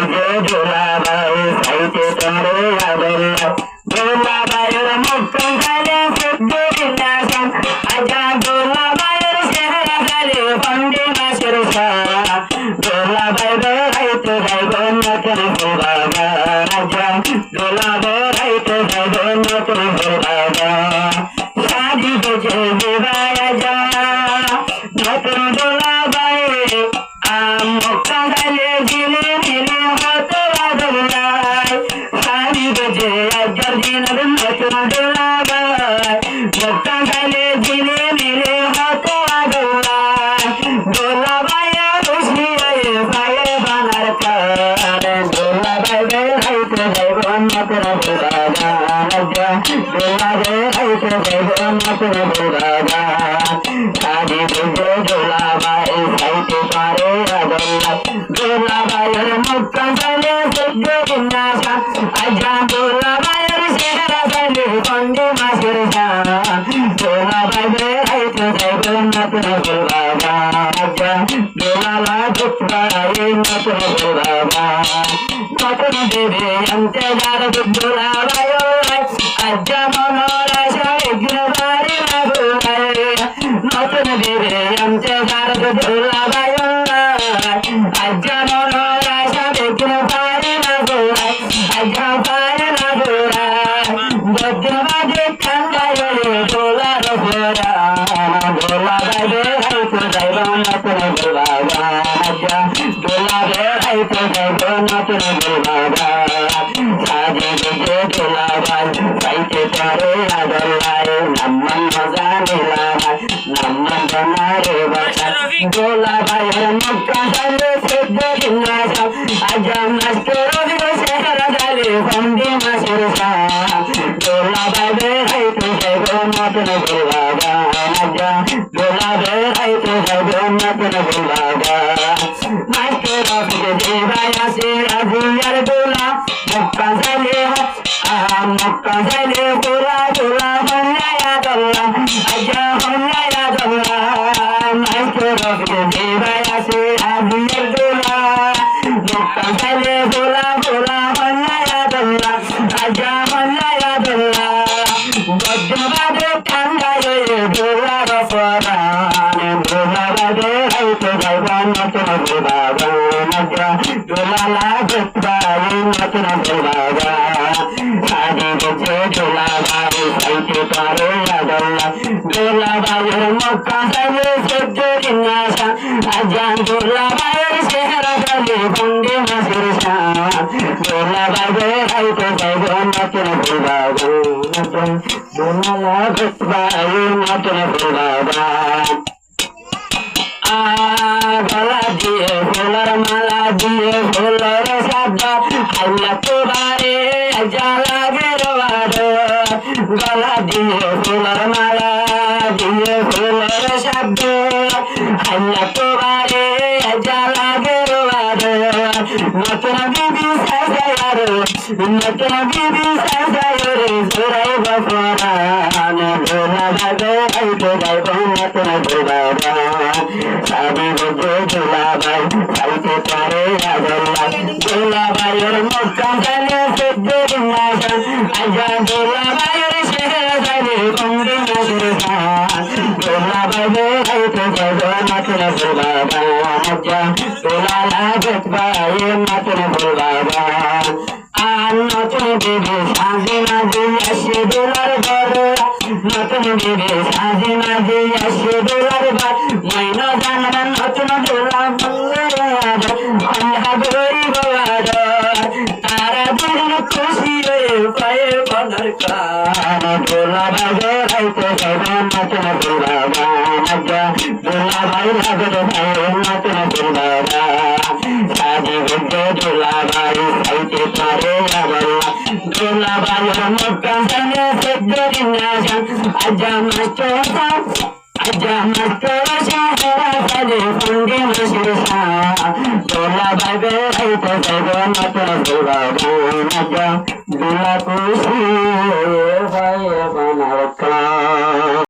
বুঝে দোলাবাই সাইতে তারে আদল্লা দোলাবাইয়ের মুখ গালে শুদ্ধ বিন্যাসন আজা দোলাবাইয়ের চেহারা গালে বন্দি মাসের সারা দোলাবাই বেড়াইতে যাইব নতুন বাবা আজা দোলাবাই বেড়াইতে যাইব নতুন বাবা শাদি বুঝে বিবাহ যা নতুন দোলাবাই মুখ গালে জিলে মিলে হতো আদল্লাই শাদি বুঝে আজর দিনের নতুন দোলাবাই মুখ গালে জিলে মিলে হতো আদল্লাই দোলাবাই খুশিয়ে পায়ে বানার কারে দোলাবাই বেড়াইতে যাইব নতুন বাবা দোলাবাই বেড়াইতে যাইব নতুন বাবা শাদি বুঝে দোলাবাই সাইতে পারে আদল্লা দোলাবাইয়ের মুখ গালে শুদ্ধ বিন্যাসন আজা দোলাবাইয়ের চেহারা গালে বন্দি মাসের সারা দোলাবাই বেড়াইতে যাইব নতুন বাবা আজা দোলালা দুঃখায় নতুন বাবা নতুন দেবে আনতে যার দোলাবাই আজা মনোর আশা একবারে না ভোলায় নতুন দেবে আনতে যার দোলাবাই আজা মনোর আশা একবারে না ভোলায় আজা পারে না ভোলায় বজ্রবাদে ঠান্ডায় দোলার ভোলা দোলাবাই বেড়াইতে যাইব নতুন বাবা আজা দোলা বেড়াইতে যাইব নতুন বাবা শাদি বুঝে দোলাবাই সাইতে পারে আদল্লাই নাম্মান মজা নিলাবাই নাম্মান বনারে বাসা দোলাবাইয়ের মুখ গালে শুদ্ধ বিন্যাসন আজা মাসকে রবির চেহারা গালে বন্দি মাসের সারা দোলাবাই বেড়াইতে যাইব নতুন বাবা আজা দোলা বেড়াইতে যাইব নতুন বাবা মাসকে রবির দেবাই আসে আজিয়ার দোলা মুখ গালে দোলা দোলা হন্যায়া দোলা আজা হন্যায়া দোলা মাসকে রবির দেবাই আসে আজিয়ার দোলা মুখ গালে দোলা দোলা হন্যায়া দোলা আজা হন্যায়া দোলা বজ্রবাদে ঠান্ডায় দোলার পরাণ দোলাবাদে হইতে যাইব নতুন বাবা আজা দোলালা দুঃখায় নতুন বাবা শাদি বুঝে দোলাবাই সাইতে পারে আদল্লা দোলাবাইয়ের মুখ গালে শুদ্ধ বিন্যাসন আজা দোলাবাইয়ের চেহারা গালে বন্দি মাসের সারা দোলাবাই বেড়াইতে যাইব নতুন বাবা দোলালা দুঃখায় নতুন বাবা গলা দিয়ে ফুলের মালা দিয়ে ফুলের শব্দ হাইলা তোবারে আজা লাগে রোয়ার গলা দিয়ে ফুলের মালা দিয়ে ফুলের শব্দ হাইলা তোবারে আজা লাগে রোয়ার নতুন বিবি সাজায়ার নতুন বিবি সাজায়ার সুরাই বফরান দোলাবাই বেড়াইতে যাইব নতুন বাবা শাদি বুঝে দোলাবাই সাইতে পারে আদল্লা দোলাবাইয়ের মুখ গালে শুদ্ধ বিন্যাসন আজা দোলাবাইয়ের চেহারা গালে বন্দি মাসের সারা দোলাবাই বেড়াইতে যাইব নতুন বাবা আজা দোলালা দুঃখায় নতুন বাবা আর নতুন দেবে সাজে মাঝে আসে দোলার ঘর নতুন দেবে সাজে মাঝে আসে দোলার ঘর মইন জানবেন নতুন দোলা অন্ধা গরিব তারা দিন খুশি হয়ে পায়ে বনার কান দোলাবাই বেড়াইতে যাইব নতুন বাবা আজা দোলাবাই লাগত ভাই নতুন বাবা শাদি বুঝে দোলাবাই সাইতে পারে আদল্লা দোলাবাইয়ের মুখ গালে শুদ্ধ বিন্যাসন আজা মাস্টার চেহারা গালে বন্দি মাসের সারা দোলাবাই বেড়াইতে যাইব নতুন বাবা আজা দোলা খুশি হয়ে পায়ে বানার কান।